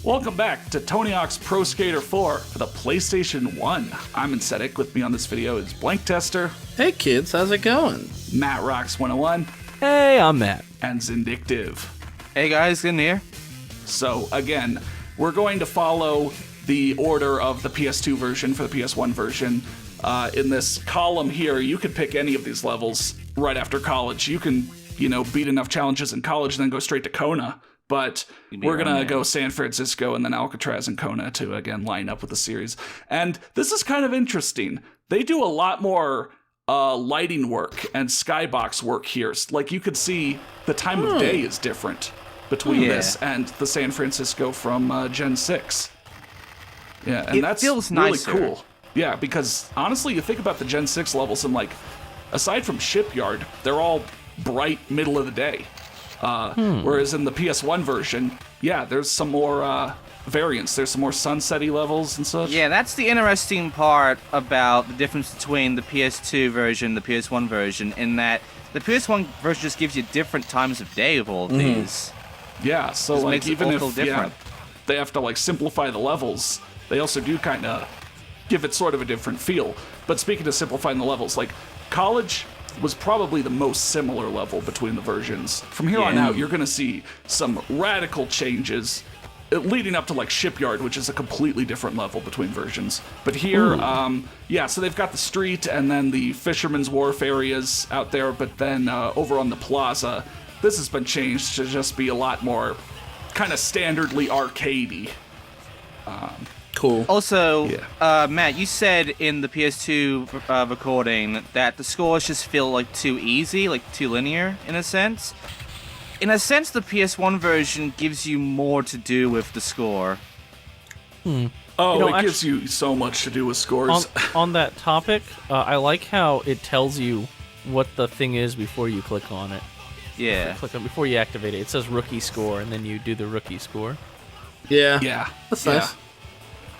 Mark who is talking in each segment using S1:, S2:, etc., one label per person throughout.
S1: Welcome back to Tony Hawk's Pro Skater 4 for the PlayStation 1. I'm Incetic. With me on this video is Blank Tester.
S2: Hey kids, how's it going?
S1: Matt Rocks 101.
S3: Hey, I'm Matt.
S1: And Zindictive.
S4: Hey guys, good here.
S1: So again, we're going to follow the order of the PS2 version for the PS1 version. In this column here, you could pick any of these levels right after college. You can, beat enough challenges in college and then go straight to Kona. But we're going to go San Francisco and then Alcatraz and Kona to, again, line up with the series. And this is kind of interesting. They do a lot more lighting work and skybox work here. Like, you could see the time of day is different between this and the San Francisco from Gen 6. Yeah, and that feels really cool. Yeah, because, honestly, you think about the Gen 6 levels and, aside from Shipyard, they're all bright middle of the day. Whereas in the PS1 version, there's some more variance. There's some more sunsetty levels and such.
S4: Yeah, that's the interesting part about the difference between the PS2 version and the PS1 version, in that the PS1 version just gives you different times of day of all of these.
S1: Yeah, so
S4: makes
S1: even if
S4: different.
S1: They have to simplify the levels, they also do kind of give it sort of a different feel. But speaking of simplifying the levels, college was probably the most similar level between the versions. From here on out, you're going to see some radical changes leading up to Shipyard, which is a completely different level between versions. But here, so they've got the street and then the Fisherman's Wharf areas out there, but then over on the plaza, this has been changed to just be a lot more kind of standardly arcadey.
S4: Cool. Also, Matt, you said in the PS2 recording that the scores just feel too easy, too linear in a sense. In a sense, the PS1 version gives you more to do with the score.
S1: Oh, it gives you so much to do with scores.
S3: On that topic, I like how it tells you what the thing is before you click on it.
S4: Yeah.
S3: Before you activate it. It says rookie score, and then you do the rookie score.
S1: Yeah.
S2: That's nice.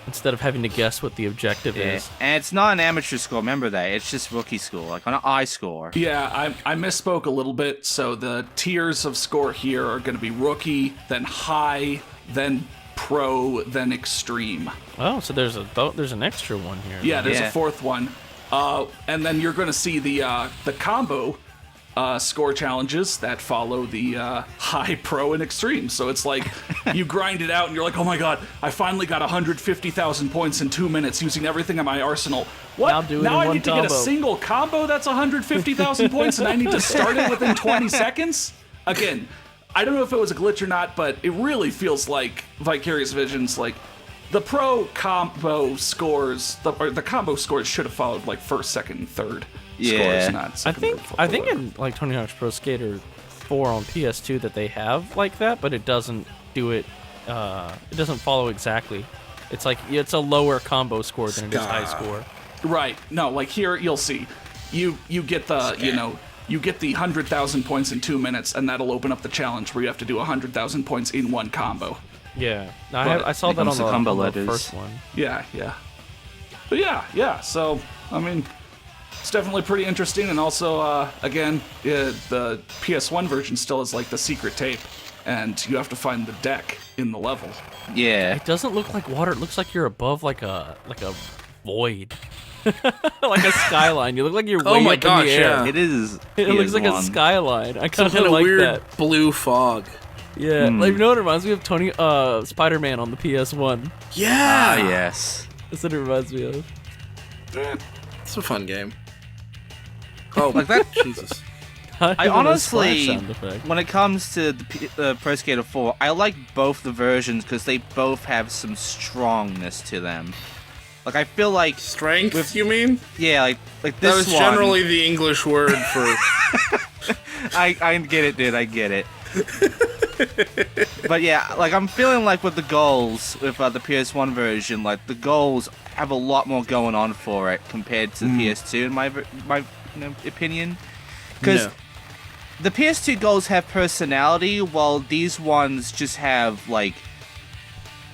S3: Instead of having to guess what the objective is.
S4: And it's not an amateur score, remember that. It's just rookie score, on an I score.
S1: Yeah, I misspoke a little bit. So the tiers of score here are going to be rookie, then high, then pro, then extreme.
S3: Oh, so there's an extra one here.
S1: Yeah, there's a fourth one. And then you're going to see the combo score challenges that follow the high, pro, and extreme. So it's you grind it out and you're like, oh my god, I finally got 150,000 points in 2 minutes using everything in my arsenal. What? Now I need to get a single combo that's 150,000 points and I need to start it within 20 seconds? Again, I don't know if it was a glitch or not, but it really feels like Vicarious Visions, the pro combo scores, the combo scores should have followed first, second, and third.
S4: Yeah,
S1: scores, not second,
S3: I think in Tony Hawk's Pro Skater 4 on PS2 that they have that, but it doesn't do it. It doesn't follow exactly. It's it's a lower combo score than it is high score.
S1: Right. No, here you'll see, you get the you get the 100,000 points in 2 minutes, and that'll open up the challenge where you have to do 100,000 points in one combo.
S3: Yeah, I saw that on the first one.
S1: Yeah. But yeah. So I mean, it's definitely pretty interesting, and also, again, the PS1 version still is the secret tape, and you have to find the deck in the level.
S4: Yeah.
S3: It doesn't look like water. It looks like you're above a void, like a skyline. You look like you're way up in the air.
S2: Yeah.
S4: It is.
S3: It looks like a skyline. I kind of
S2: like
S3: like
S2: weird
S3: that.
S2: Blue fog.
S3: Yeah, you know what it reminds me of? Spider-Man on the PS1.
S2: Yeah.
S4: Yes.
S3: That's what it reminds me of.
S2: It's a fun game. Oh, that. Jesus.
S4: I honestly, when it comes to the Pro Skater 4, I like both the versions because they both have some strongness to them. I feel like
S2: strength. You mean?
S4: Yeah, like this one.
S2: That was generally the English word for.
S4: I get it, dude. I get it. But yeah, I'm feeling with the goals with the PS1 version, the goals have a lot more going on for it compared to the PS2 in my opinion, because the PS2 goals have personality, while these ones just have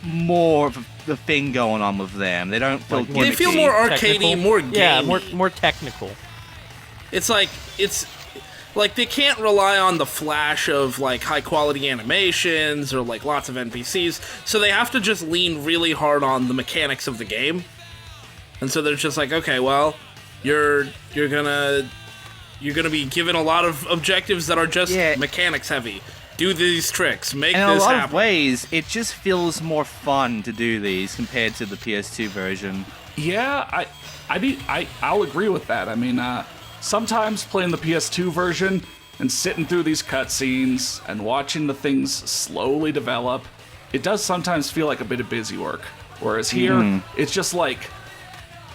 S4: more of the thing going on with them. They don't feel
S2: they feel more arcadey, more gamey.
S3: Yeah, more technical.
S2: It's like they can't rely on the flash of like high quality animations or like lots of NPCs, so they have to just lean really hard on the mechanics of the game. And so they're just like, okay, well, you're gonna be given a lot of objectives that are just mechanics heavy. Do these tricks, make this happen.
S4: In a lot of ways, it just feels more fun to do these compared to the PS2 version.
S1: Yeah, I'll agree with that. I mean, sometimes playing the PS2 version and sitting through these cutscenes and watching the things slowly develop, it does sometimes feel like a bit of busy work. Whereas here, it's just like,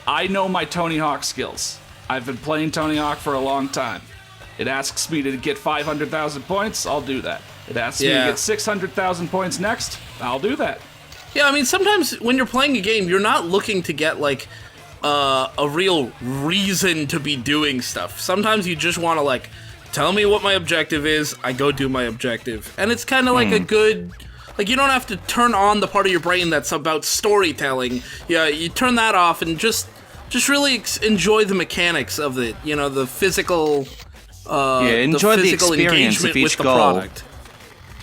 S1: I know my Tony Hawk skills. I've been playing Tony Hawk for a long time. It asks me to get 500,000 points, I'll do that. It asks me to get 600,000 points next, I'll do that.
S2: Yeah, I mean, sometimes when you're playing a game, you're not looking to get, like, a real reason to be doing stuff. Sometimes you just want to, like, tell me what my objective is, I go do my objective. And it's kind of like a good... Like, you don't have to turn on the part of your brain that's about storytelling. Yeah, you turn that off and just really enjoy the mechanics of it. You know, the physical...
S4: enjoy the experience of each goal.
S2: Product.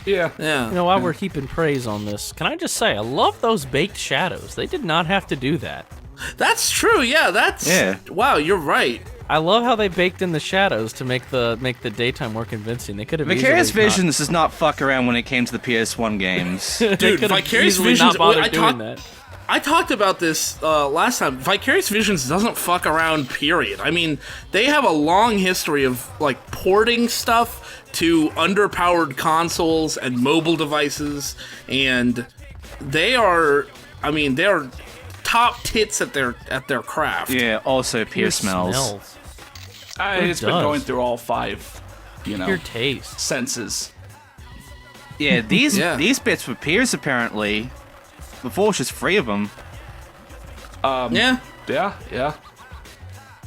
S1: Yeah.
S3: You know, while we're heaping praise on this, can I just say, I love those baked shadows. They did not have to do that.
S2: That's true, yeah, wow, you're right.
S3: I love how they baked in the shadows to make the daytime more convincing. They could have
S4: Vicarious Visions does not fuck around when it came to the PS1 games.
S2: Dude, Vicarious Visions,
S3: not bothered doing that.
S2: I talked about this last time. Vicarious Visions doesn't fuck around, period. I mean, they have a long history of, like, porting stuff to underpowered consoles and mobile devices, and they're top tits at their craft.
S4: Yeah, also Pierce smells.
S1: It's been going through all 5,
S3: Your taste.
S1: senses.
S4: Yeah, these bits were Pierce apparently. Before, it's just 3 of them.
S2: Yeah.
S1: Yeah.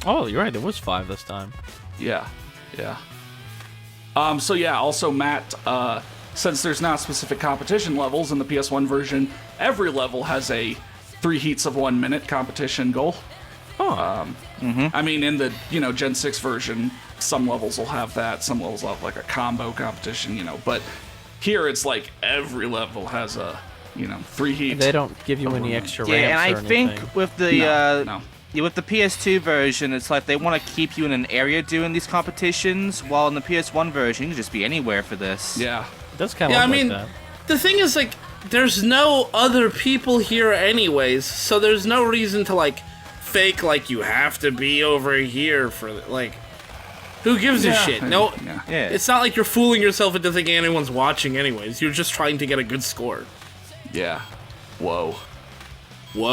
S3: Oh, you're right. There was 5 this time.
S1: Yeah. So yeah, also Matt, since there's not specific competition levels in the PS1 version, every level has a 3 heats of 1 minute competition goal.
S3: Oh.
S1: I mean, in the Gen 6 version, some levels will have that, some levels will have like a combo competition, but here it's like every level has a 3 heats.
S3: They don't give you any extra ramps.
S4: Yeah, and I think with the
S1: No.
S4: with the PS2 version, it's like they want to keep you in an area doing these competitions, while in the PS1 version, you can just be anywhere for this.
S1: Yeah.
S3: It does kind of look like that.
S2: The thing is, like, there's no other people here anyways, so there's no reason to, like, fake like you have to be over here for, like, who gives a shit? No, it's not like you're fooling yourself into thinking anyone's watching anyways. You're just trying to get a good score.
S1: Yeah. Whoa.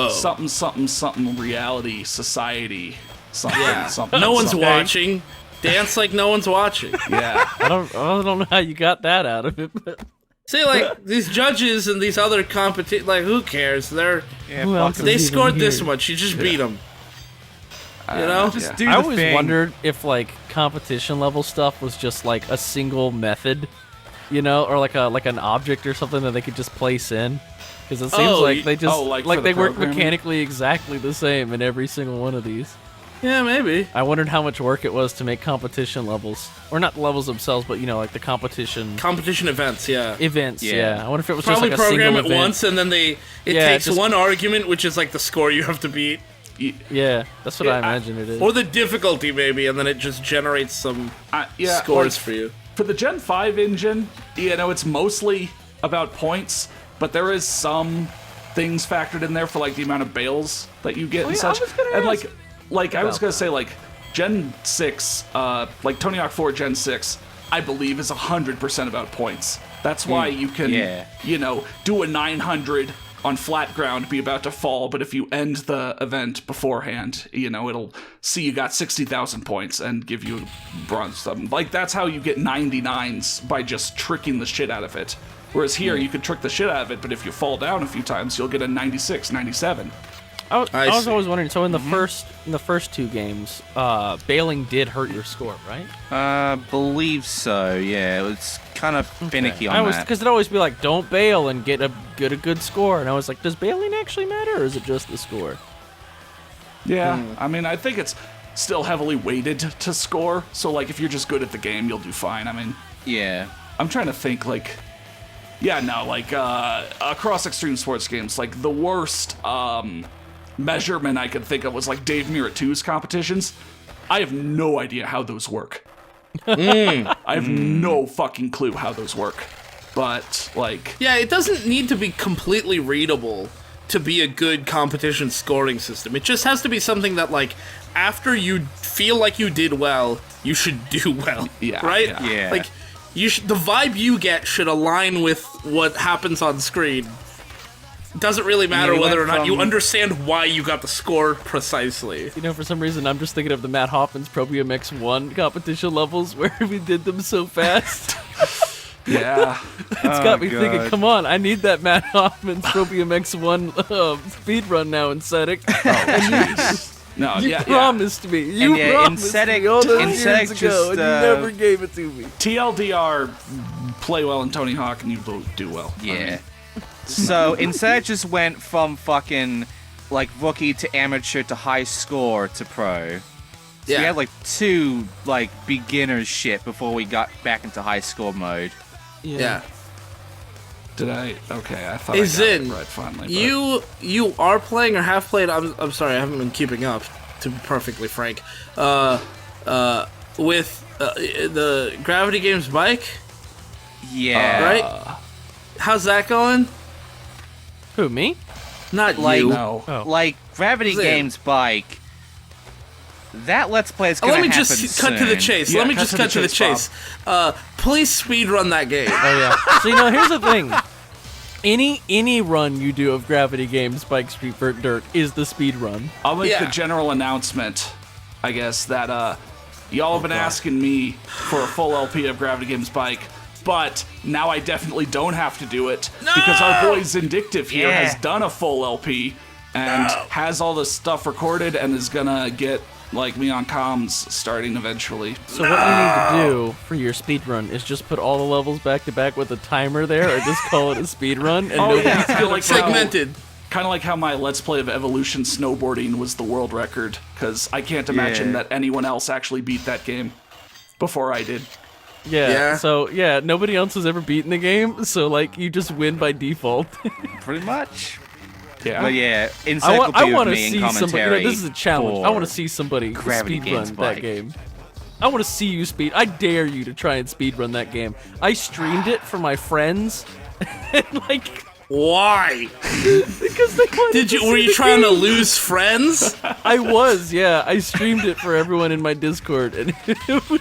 S1: Something, reality, society, something.
S2: No one's watching. Dance like no one's watching.
S1: Yeah.
S3: I don't know how you got that out of it, but...
S2: See, like, these judges and these other like, who cares? They scored this much. You just beat them.
S4: Just do the
S3: I always
S4: thing.
S3: wondered if, like, competition level stuff was just, like, a single method, or like an object or something that they could just place in. Because it seems like they just like they work mechanically exactly the same in every single one of these.
S2: Yeah, maybe.
S3: I wondered how much work it was to make competition levels, or not the levels themselves, but like the competition
S2: events. Yeah.
S3: Events. Yeah. I wonder if it was
S2: probably
S3: just like a
S2: program
S3: single
S2: it
S3: event.
S2: once, and then it takes one argument, which is like the score you have to beat.
S3: Yeah, that's what I imagine it is.
S2: Or the difficulty, maybe, and then it just generates some scores for you.
S1: For the Gen 5 engine, it's mostly about points, but there is some things factored in there for like the amount of bales that you get and such. And I was gonna say, like, Gen 6, like Tony Hawk 4 Gen 6, I believe is 100% about points. That's why you can, do a 900 on flat ground, be about to fall, but if you end the event beforehand, it'll see you got 60,000 points and give you bronze something. Like, that's how you get 99s, by just tricking the shit out of it. Whereas here, you could trick the shit out of it, but if you fall down a few times, you'll get a 96, 97.
S3: I was always wondering. So in the first 2 games, bailing did hurt your score, right?
S4: Believe so. Yeah, it was kind of finicky on that.
S3: Because it'd always be like, don't bail and get a good score, and I was like, does bailing actually matter, or is it just the score?
S1: Yeah, I mean, I think it's still heavily weighted to score. So like if you're just good at the game, you'll do fine. I mean,
S4: Yeah.
S1: I'm trying to think like, across extreme sports games, like the worst measurement I could think of was like Dave Mirra 2's competitions. I have no idea how those work. I have no fucking clue how those work. But like,
S2: Yeah, it doesn't need to be completely readable to be a good competition scoring system. It just has to be something that, like, after you feel like you did well, you should do well.
S1: Yeah,
S2: right?
S4: Yeah.
S2: Like, the vibe you get should align with what happens on screen. Doesn't really matter
S4: you
S2: whether or
S4: went
S2: not you
S4: from-
S2: understand why you got the score precisely.
S3: You know, for some reason, I'm just thinking of the Matt Hoffman's Probium X1 competition levels where we did them so fast.
S1: yeah.
S3: It's got me thinking,
S4: God.
S3: come on, I need that Matt Hoffman's Probium X1 speedrun now in Cedric.
S1: No,
S3: You
S1: yeah.
S3: promised me. You
S4: And yeah, in
S3: promised
S4: Cedric-
S3: me all those
S4: in
S3: years
S4: Cedric
S3: ago,
S4: just,
S3: and you never gave it to me.
S1: TLDR, play well in Tony Hawk and you will do well. I
S4: Yeah.
S1: mean,
S4: So instead, it just went from fucking like rookie to amateur to high score to pro. So we
S2: Yeah.
S4: had like 2 like beginner shit before we got back into high score mode.
S2: Yeah.
S1: did I? Okay, I thought
S2: Is
S1: I got
S2: in
S1: it right finally. But
S2: you are playing or have played. I'm sorry, I haven't been keeping up. To be perfectly frank, with the Gravity Games bike,
S4: Yeah.
S2: right? How's that going?
S3: Who, me?
S2: Not
S4: Like-
S2: you.
S1: no.
S3: Oh.
S4: Like Gravity
S2: Zim.
S4: Games bike. That Let's Play is gonna
S2: Let me
S4: happen
S2: just cut to the
S4: soon.
S2: chase.
S1: Yeah,
S2: Let me
S1: cut
S2: just
S1: to
S2: cut
S1: the
S2: to the
S1: chase,
S2: chase. Please speedrun that game.
S3: Oh, yeah. So, you know, here's the thing. Any run you do of Gravity Games Bike Street Vert Dirt is the speed run.
S1: I'll make
S2: Yeah.
S1: the general announcement, I guess, that y'all have been asking me for a full LP of Gravity Games Bike, but now I definitely don't have to do it because our boy Zindictive here
S4: Yeah.
S1: has done a full LP and has all this stuff recorded and is gonna get like me on comms starting eventually.
S3: So what you need to do for your speed run is just put all the levels back to back with a timer there, or just call it a speed run. And
S1: Oh
S3: nobody's
S1: yeah, kind of like
S2: Segmented.
S1: Kind of like how my Let's Play of Evolution snowboarding was the world record, because I can't imagine
S4: Yeah.
S1: that anyone else actually beat that game before I did.
S3: Yeah.
S2: Yeah.
S3: So yeah, nobody else has ever beaten the game, so like you just win by default.
S4: Pretty much.
S1: Yeah.
S4: But yeah,
S3: I
S4: encyclopedia
S3: want
S4: of
S3: to
S4: me in
S3: see somebody. You
S4: commentary.
S3: know, this is a challenge. I want to see somebody
S4: Gravity
S3: speed
S4: Games
S3: run
S4: Bike.
S3: that game. I want to see you speed. I dare you to try and speed run that game. I streamed it for my friends, and like
S2: Why?
S3: because they wanted
S2: Did
S3: to
S2: you? Were
S3: see
S2: you
S3: the
S2: trying to
S3: game.
S2: lose friends?
S3: I was. Yeah, I streamed it for everyone in my Discord, and it was.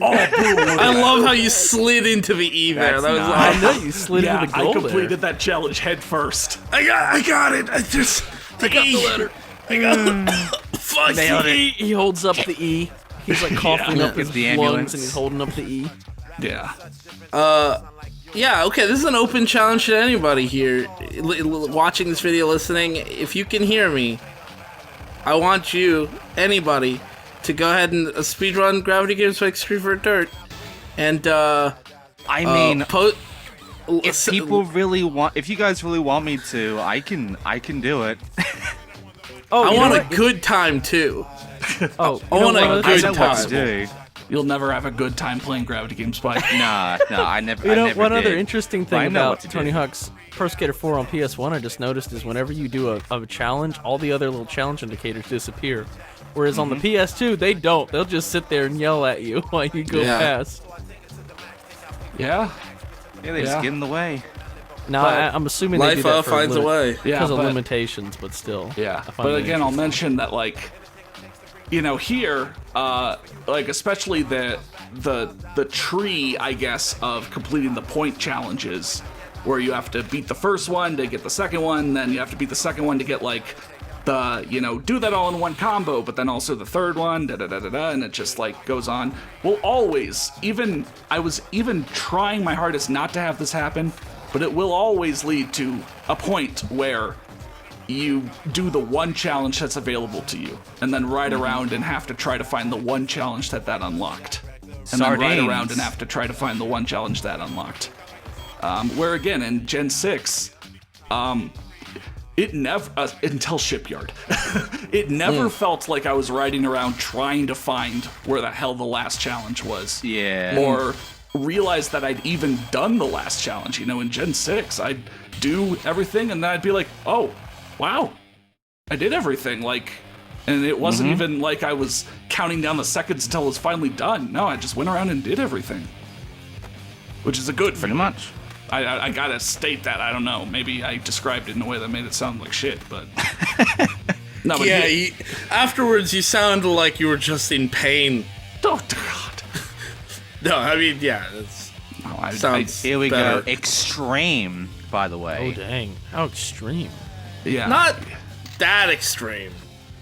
S2: I love how you slid into the E there.
S4: That's
S2: That was
S4: nice.
S3: I
S2: awesome.
S3: know you slid
S1: Yeah,
S3: into the
S1: I
S3: goal
S1: completed
S3: there.
S1: that challenge head first.
S2: I got it. I got the letter. I got the fuck.
S4: Nailed it.
S3: He holds up the E. He's like coughing
S1: Yeah.
S3: up his
S4: It's the
S3: lungs,
S4: ambulance.
S3: and he's holding up the E.
S1: Yeah.
S2: Yeah, okay, this is an open challenge to anybody here watching this video, listening. If you can hear me, I want you, anybody, to go ahead and speedrun Gravity Games like Street for Dirt. And,
S4: I mean, if people really want, if you guys really want me to, I can do it.
S3: Oh,
S2: I
S3: you know
S2: want
S3: what?
S2: a good time, too.
S3: Oh,
S2: I want a
S3: one of the
S2: good
S4: I
S3: things-
S4: know what
S2: time.
S4: to do.
S1: You'll never have a good time playing Gravity Games Bike.
S4: Nah, I never.
S3: You know,
S4: I never
S3: one
S4: did.
S3: other interesting
S4: But I
S3: thing
S4: know
S3: about
S4: what to do.
S3: Tony Hawk's Pro Skater 4 on PS1 I just noticed is whenever you do a challenge, all the other little challenge indicators disappear. Whereas on the PS2, they don't. They'll just sit there and yell at you while you go
S2: Yeah.
S3: past.
S1: Yeah.
S4: Yeah, they just
S1: Yeah.
S4: get in the way.
S3: Now,
S1: But
S3: I'm assuming they do
S2: Life
S3: that for
S2: finds a way.
S1: Yeah,
S3: because of
S1: but-
S3: limitations, but still.
S1: Yeah,
S3: I find
S1: but
S3: it
S1: again, I'll
S3: interesting.
S1: mention that like, you know, here, like especially the tree, I guess, of completing the point challenges, where you have to beat the first one to get the second one, then you have to beat the second one to get like the, you know, do that all in one combo, but then also the third one, da da da da da, and it just like goes on. Will always, I was even trying my hardest not to have this happen, but it will always lead to a point where you do the one challenge that's available to you, and then ride around and have to try to find the one challenge that unlocked. And then ride
S4: Sardines.
S1: around and have to try to find the one challenge that unlocked. Where again, in Gen 6, it never until Shipyard. It never felt like I was riding around trying to find where the hell the last challenge was.
S4: Yeah.
S1: Or realize that I'd even done the last challenge. You know, in Gen 6, I'd do everything and then I'd be like, oh, wow, I did everything. Like, and it wasn't even like I was counting down the seconds until it was finally done. No, I just went around and did everything. Which is a good
S4: Pretty
S1: thing.
S4: much.
S1: I gotta state that. I don't know. Maybe I described it in a way that made it sound like shit, but... No, but
S2: Yeah, afterwards you sounded like you were just in pain.
S1: Oh, God.
S2: No, I mean, yeah, it's...
S1: No,
S2: Sounds
S4: Here we
S2: better.
S4: go. Extreme, by the way.
S3: Oh dang, how extreme!
S1: yeah.
S2: Not that extreme.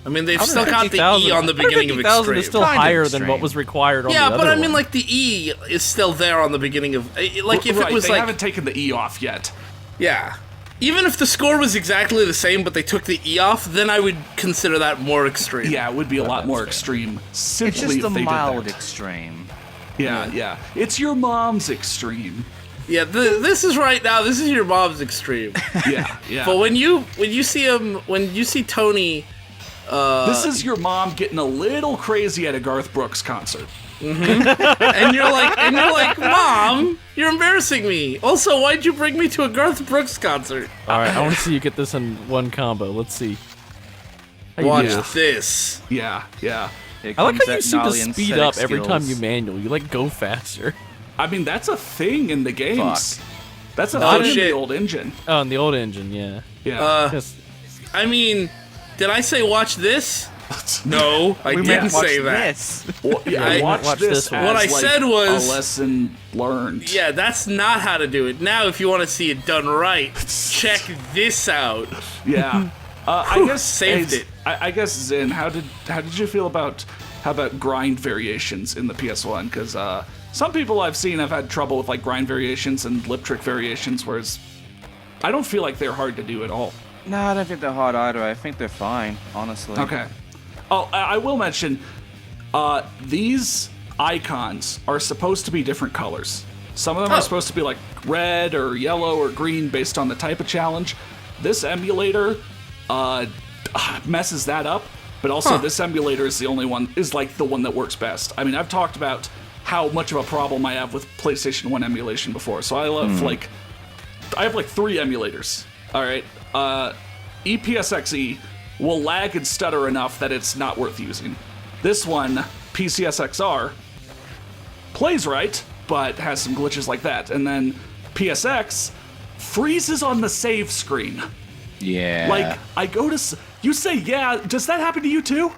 S2: I mean, they've still got the
S3: 150,000
S2: E on the beginning of
S3: 150,000
S2: extreme.
S3: is still
S4: Kind of
S3: higher than
S4: extreme.
S3: what was required on the
S2: Yeah,
S3: other
S2: but I mean,
S3: one.
S2: like, the E is still there on the beginning of... Like, if
S1: right,
S2: it was
S1: they
S2: like...
S1: haven't taken the E off yet.
S2: Yeah. Even if the score was exactly the same, but they took the E off, then I would consider that more extreme.
S1: Yeah, it would be a lot more extreme. Simply
S4: It's just
S1: if
S4: the
S1: they
S4: mild
S1: did that.
S4: extreme.
S1: Yeah. It's your mom's extreme.
S2: Yeah, this is right now. This is your mom's extreme.
S1: Yeah.
S2: But when you see Tony,
S1: This is your mom getting a little crazy at a Garth Brooks concert.
S2: and you're like, Mom, you're embarrassing me. Also, why'd you bring me to a Garth Brooks concert?
S3: All right, I want to see you get this in one combo. Let's see. How you
S2: Watch
S3: do.
S2: this.
S1: Yeah.
S4: Here
S3: I like
S4: comes
S3: how you
S4: that
S3: seem to
S4: gnarly
S3: speed
S4: aesthetic
S3: up every time
S4: skills.
S3: you manual. You like go faster.
S1: I mean, that's a thing in the games.
S4: Fuck.
S1: That's a
S2: Oh,
S1: thing in
S2: shit.
S1: the old engine.
S3: Oh, in the old engine, yeah.
S1: Yeah.
S3: Just,
S2: I mean, did I say watch this? No, I
S4: We
S2: didn't
S4: might watch
S2: say that.
S4: this.
S1: Well, yeah,
S2: I-
S1: watch
S3: watch
S1: this
S3: this
S1: as
S3: one.
S2: What I
S1: like
S2: said was-
S1: a lesson learned.
S2: Yeah, that's not how to do it. Now, if you want to see it done right, check this out.
S1: Yeah. I guess
S2: saved
S1: hey,
S2: it.
S1: I guess Zin, how did you feel about grind variations in the PS1? Because some people I've seen have had trouble with like grind variations and lip trick variations, whereas I don't feel like they're hard to do at all.
S4: No, I don't think they're hard either. I think they're fine, honestly.
S1: Okay. Oh, I will mention, these icons are supposed to be different colors. Some of them are supposed to be like red or yellow or green based on the type of challenge. This emulator messes that up, but also this emulator is the one that works best. I mean, I've talked about how much of a problem I have with PlayStation 1 emulation before, so I love I have like 3 emulators. All right, EPSXE will lag and stutter enough that it's not worth using. This one, PCSXR, plays right, but has some glitches like that. And then PSX freezes on the save screen.
S4: Yeah.
S1: Like, I go to... You say, yeah, does that happen to you too?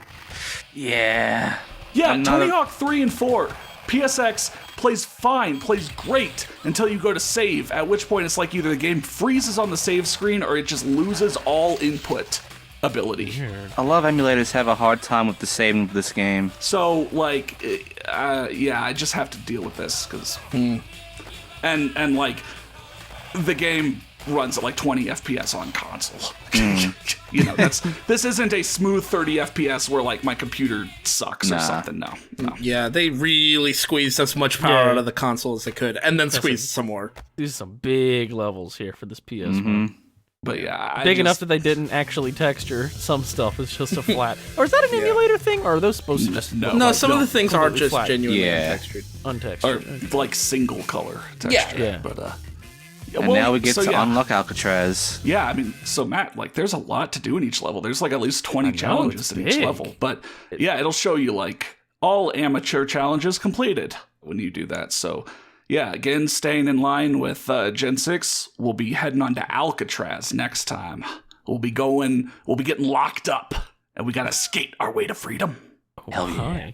S4: Yeah.
S1: Yeah,
S4: I'm not
S1: Tony
S4: a-
S1: Hawk 3 and 4. PSX plays fine, plays great, until you go to save, at which point it's like either the game freezes on the save screen or it just loses all input ability.
S4: A lot of emulators have a hard time with the saving of this game.
S1: So, like, yeah, I just have to deal with this, because... And, like, the game runs at, like, 20 FPS on console. You know, this isn't a smooth 30 FPS where, like, my computer sucks or
S4: Nah.
S1: something. No.
S2: Yeah, they really squeezed as much power
S3: Yeah.
S2: out of the console as they could, and then squeezed some more.
S3: these are some big levels here for this PS1.
S1: But, yeah,
S3: Big enough that they didn't actually texture some stuff. It's just a flat. Or is that an emulator thing? Or are those supposed to just
S1: No.
S2: No, some of the things are
S3: completely
S2: just
S3: flat.
S2: genuinely
S4: Yeah.
S2: untextured.
S3: untextured?
S1: Or, like, single color texture.
S3: Yeah.
S1: But,
S4: And now we get to
S1: yeah.
S4: unlock Alcatraz.
S1: Yeah, I mean, so Matt, like, there's a lot to do in each level. There's like at least 20 challenges
S3: it's
S1: in each
S3: big.
S1: level. But yeah, it'll show you like all amateur challenges completed when you do that. So yeah, again, staying in line with Gen 6, we'll be heading on to Alcatraz next time. We'll be getting locked up, and we gotta skate our way to freedom.
S3: Hell yeah.